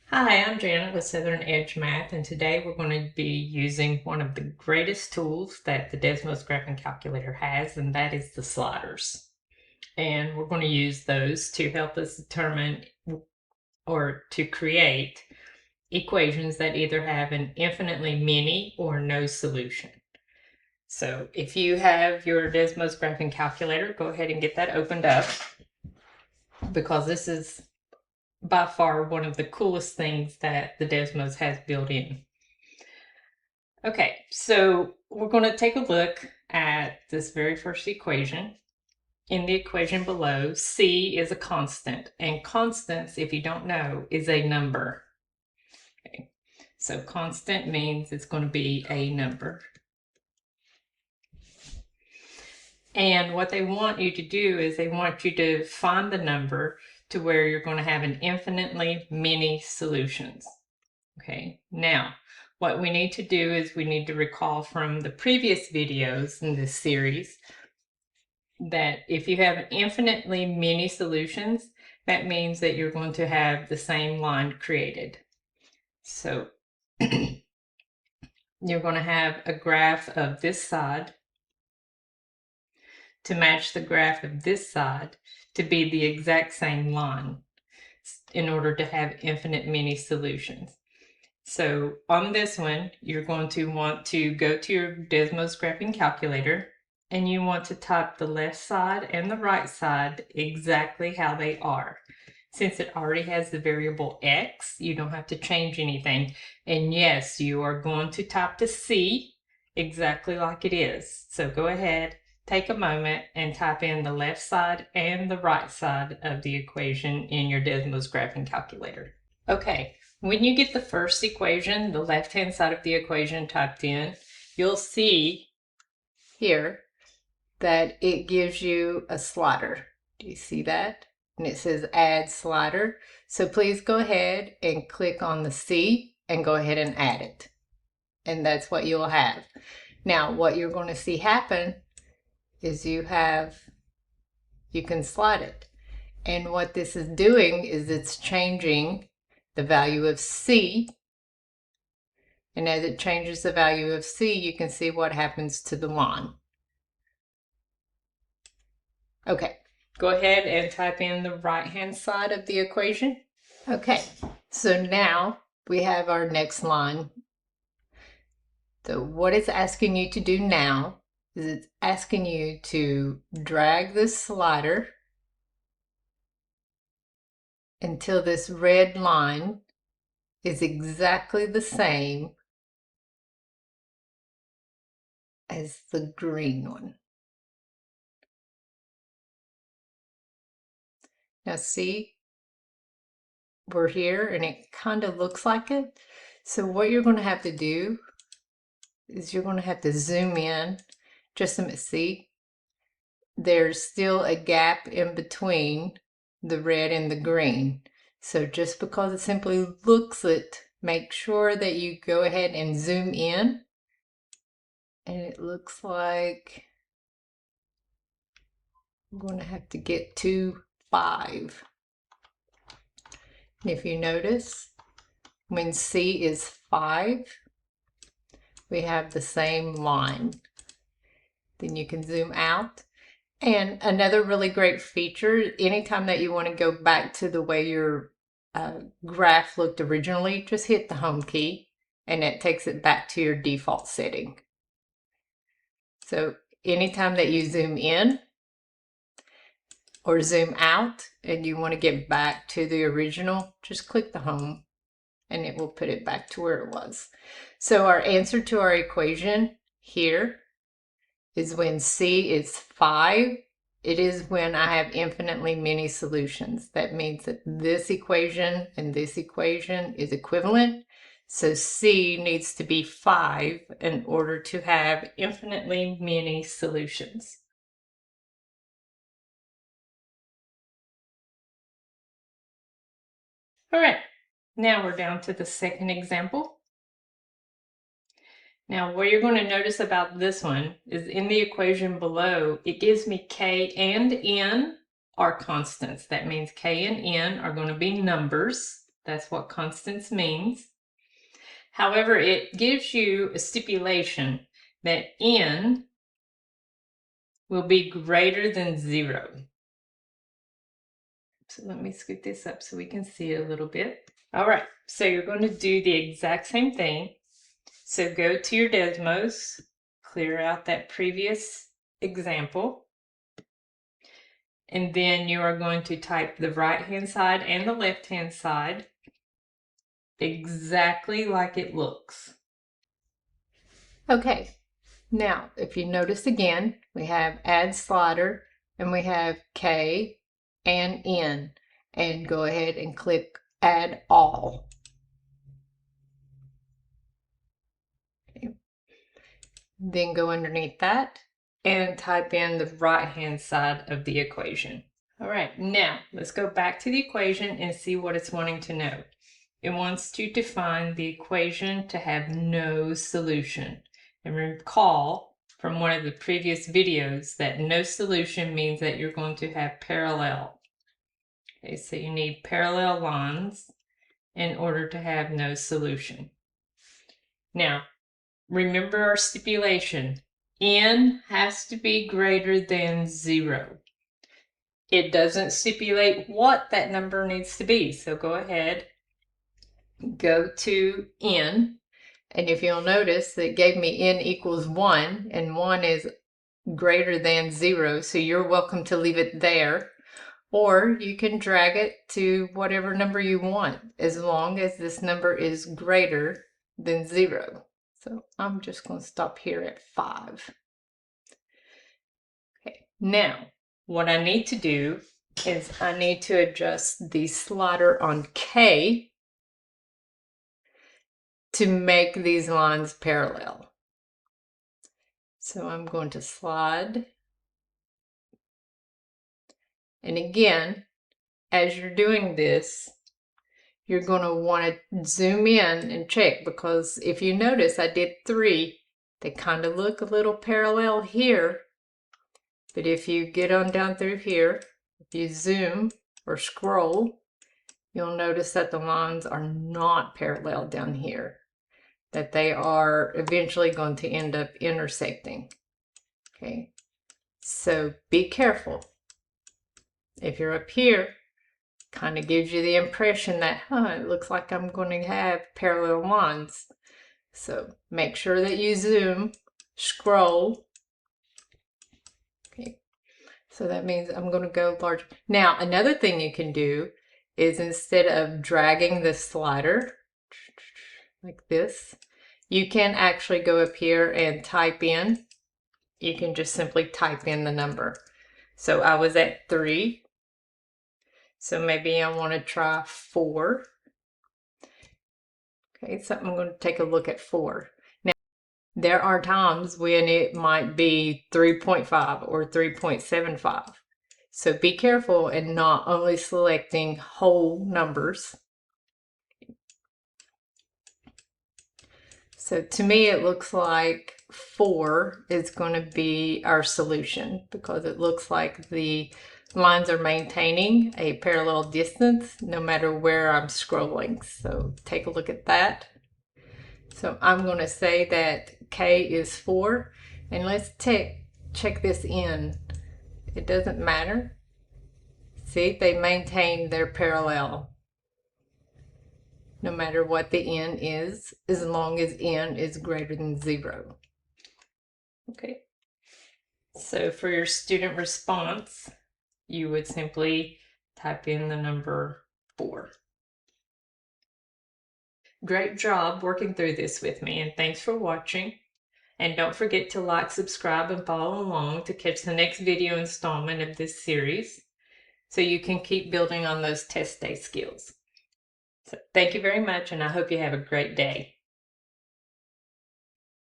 Hi, I'm Janet with Southern Edge Math, and today we're going to be using one of the greatest tools that the Desmos graphing calculator has, and that is the sliders. And we're going to use those to help us determine or to create equations that either have an infinitely many or no solution. So if you have your Desmos graphing calculator, go ahead and get that opened up, because this is by far one of the coolest things that the Desmos has built in. Okay, so we're going to take a look at this very first equation. In the equation below, c is a constant, and constants, if you don't know, is a number. Okay, so constant means it's going to be a number. And what they want you to do is they want you to find the number to where you're going to have an infinitely many solutions. Okay, now what we need to do is we need to recall from the previous videos in this series that if you have infinitely many solutions, that means that you're going to have the same line created. So you're going to have a graph of this side to match the graph of this side to be the exact same line in order to have infinite many solutions. So on this one, you're going to want to go to your Desmos graphing calculator, and you want to type the left side and the right side exactly how they are. Since it already has the variable x, you don't have to change anything. And yes, you are going to type the c exactly like it is. So go ahead, take a moment, and type in the left side and the right side of the equation in your Desmos graphing calculator. Okay, when you get the first equation, the left-hand side of the equation typed in, you'll see here that it gives you a slider. Do you see that? And it says add slider. So please go ahead and click on the C and go ahead and add it. And that's what you'll have. Now, what you're going to see happen is you can slide it. And what this is doing is it's changing the value of C. And as it changes the value of C, you can see what happens to the line. Okay, go ahead and type in the right-hand side of the equation. Okay, so now we have our next line. So what it's asking you to do now is it's asking you to drag this slider until this red line is exactly the same as the green one. Now see, we're here and it kind of looks like it. So what you're going to have to do is you're going to have to zoom in just a minute. See, there's still a gap in between the red and the green. So just because it simply looks it, make sure that you go ahead and zoom in. And it looks like I'm going to have to get to 5. And if you notice, when C is 5, we have the same line. Then you can zoom out. And another really great feature, anytime that you want to go back to the way your graph looked originally, just hit the home key and it takes it back to your default setting. So anytime that you zoom in or zoom out and you want to get back to the original, just click the home and it will put it back to where it was. So our answer to our equation here is when C is 5, it is when I have infinitely many solutions. That means that this equation and this equation is equivalent. So C needs to be 5 in order to have infinitely many solutions. All right, now we're down to the second example. Now, what you're going to notice about this one is in the equation below, it gives me K and N are constants. That means K and N are going to be numbers. That's what constants means. However, it gives you a stipulation that n will be greater than 0. So let me scoot this up so we can see it a little bit. All right, so you're going to do the exact same thing. So go to your Desmos, clear out that previous example, and then you are going to type the right-hand side and the left-hand side exactly like it looks. Okay, now if you notice again, we have add slider and we have K and N, and go ahead and click add all. Okay. Then go underneath that and type in the right-hand side of the equation. All right, now let's go back to the equation and see what it's wanting to know. It wants to define the equation to have no solution. And recall from one of the previous videos that no solution means that you're going to have parallel. Okay, so you need parallel lines in order to have no solution. Now, remember our stipulation. N has to be greater than 0. It doesn't stipulate what that number needs to be. So go ahead, go to N, and if you'll notice, it gave me N equals 1, and 1 is greater than 0, so you're welcome to leave it there. Or you can drag it to whatever number you want, as long as this number is greater than 0. So I'm just going to stop here at 5. Okay, now what I need to do is I need to adjust the slider on K to make these lines parallel. So I'm going to slide. And again, as you're doing this, you're going to want to zoom in and check, because if you notice, I did 3. They kind of look a little parallel here. But if you get on down through here, if you zoom or scroll, you'll notice that the lines are not parallel down here, that they are eventually going to end up intersecting. Okay, so be careful. If you're up here, kind of gives you the impression that, it looks like I'm going to have parallel lines. So make sure that you zoom, scroll. Okay, so that means I'm going to go larger. Now, another thing you can do is, instead of dragging the slider like this, you can actually go up here and type in. You can just simply type in the number. So I was at 3. So maybe I want to try 4. Okay, so I'm going to take a look at 4. Now, there are times when it might be 3.5 or 3.75. So be careful in not only selecting whole numbers. So to me, it looks like 4 is going to be our solution, because it looks like the lines are maintaining a parallel distance no matter where I'm scrolling. So take a look at that. So I'm going to say that K is 4, and let's check this in. It doesn't matter. See, they maintain their parallel no matter what the N is, as long as N is greater than 0. Okay, so for your student response, you would simply type in the number 4. Great job working through this with me, and thanks for watching. And don't forget to like, subscribe, and follow along to catch the next video installment of this series, so you can keep building on those test day skills. So thank you very much, and I hope you have a great day.